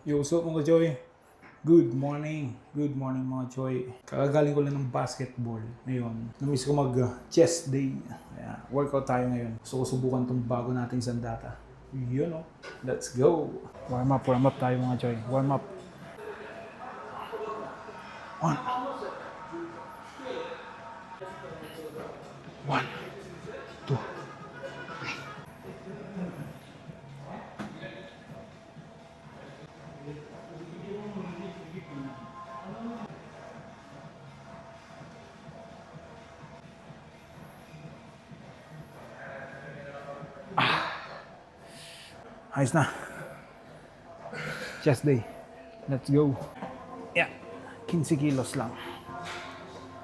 Yo, what's up mga Choy? Good morning. Good morning mga Choy. Kakagaling ko lang ng basketball ngayon. Namiss ko mag-chest day. Kaya workout tayo ngayon. Gusto ko subukan tong bago nating sandata. Yun o. Let's go. Warm up tayo mga Choy. Warm up. One. One. Two. Ayos na. Chest day. Let's go. Yeah. 15 kilos lang.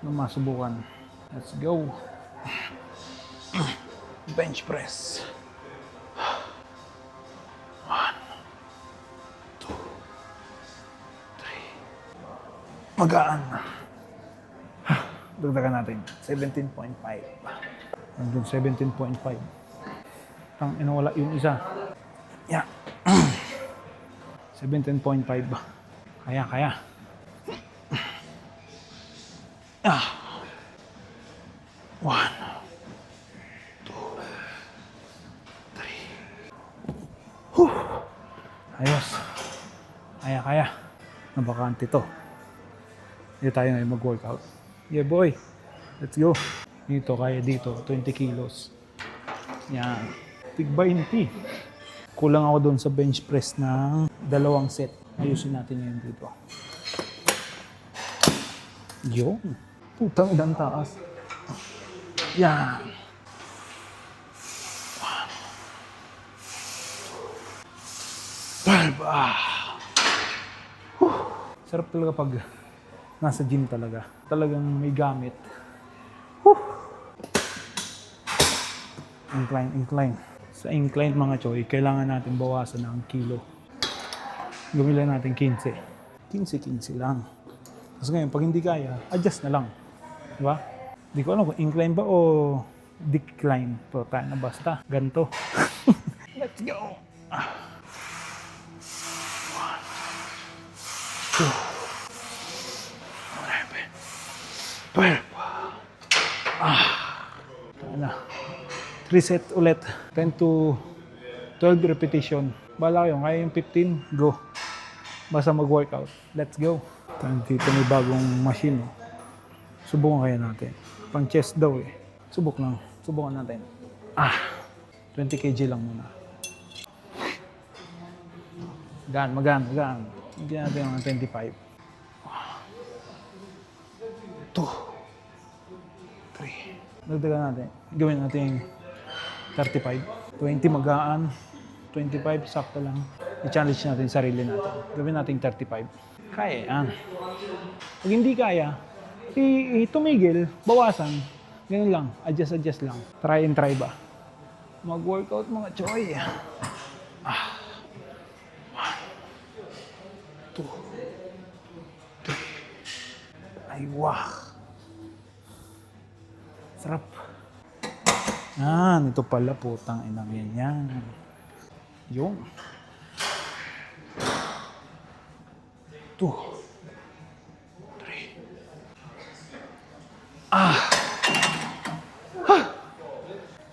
Nung masubukan. Let's go. Bench press. 1, 2, 3. Magaan. Dagdagan natin. 17.5. Nandun 17.5. Tang inawala yung isa. Yeah. 17.5. Kaya. Ah. 1, 2, 3. Ayos. Kaya. Nabakante to. Hindi tayo ngayon mag-workout. Yeah boy. Let's go. Dito, kaya dito. 20 kilos. Yan. Tig 20. Kulang ako doon sa bench press ng 2 set. Ayusin natin yun dito. Yun. Putang ilang taas. Yan. 1, 2, 12. Sarap talaga pag nasa gym talaga. Talagang may gamit. Incline. Sa incline mga Choy, kailangan natin bawasan ng kilo. Gawin lang natin 15. 15 lang. Tapos ngayon, pag hindi kaya, adjust na lang. Diba? Hindi ko alam kung incline ba o decline. Pero tayo na basta. Ganto. Let's go. 1, 2, 11, 12. Ano? 3 set ulit. 10 to 12 repetition. Bala kayo, kaya yung 15, go. Basta mag-workout. Let's go. Dito may bagong machine. Subukan kaya natin. Pang chest daw eh. Subukan natin. 20 kg lang muna. Magaan. Hindi natin mga 25. 2, 3. Dagdagan natin. Gawin natin 35. 20 magaan. 25 sakto lang. I-challenge natin sarili natin. Gawin natin 35. Kaya yan. Pag hindi kaya, tumigil, bawasan. Ganun lang. Adjust lang. Try and try ba? Mag-workout mga Choy. 1, 2, 3. Ay, wah. Sarap. Ito pala putang inang yan. Yung. 2, 3.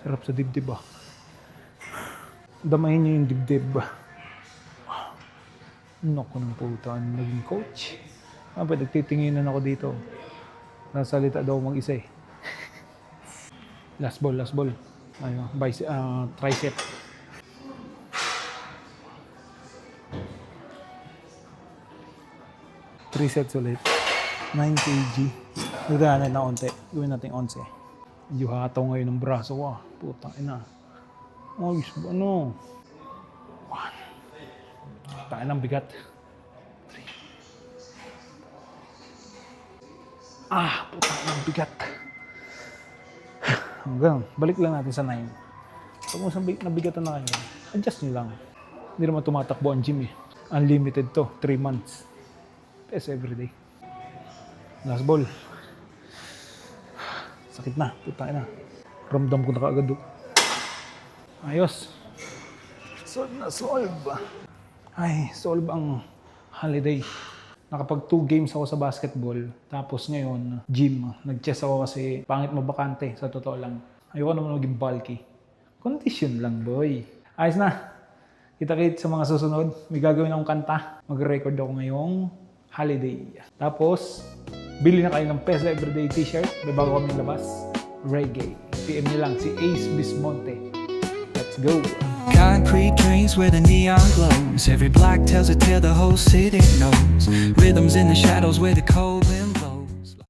Sarap sa dibdib ah. Damahin niyo yung dibdib. Naku ng puta, naging coach. Nagtitinginan ako dito. Nasalita daw mag-isa eh. Last ball. Ayun, tricep. 3 sets ulit. 9 kg. Nagdaanan na onte. Gawin natin 11. Medyo hataw ngayon ng braso ko. Putang ina. Ayos ba ano? 1. Tayo ng bigat. 3. Putang ina ng bigat. Hanggang. Balik lang natin sa 9. Pag mo nabigatan na kayo, adjust nyo lang. Hindi naman tumatakbo ang gym eh. Unlimited to. 3 months. Test everyday. Last ball. Sakit na. Puta na. Ramdam ko na kaagad. Ayos. Solve. Ay, solve ang holiday. Nakapag 2 games ako sa basketball. Tapos ngayon, gym. Nag-chess ako kasi pangit mabakante, sa totoo lang. Ayoko naman maging bulky. Condition lang, boy. Ayos na. Kita-kit sa mga susunod. May gagawin akong kanta. Mag-record ako ngayong holiday. Tapos, bili na kayo ng Pesa Everyday t-shirt. May bago kami labas. Reggae. PM nyo lang si Ace Bismonte. Let's go! Concrete drains where the neon glows. Every block tells a tale the whole city knows. Rhythms in the shadows where the cold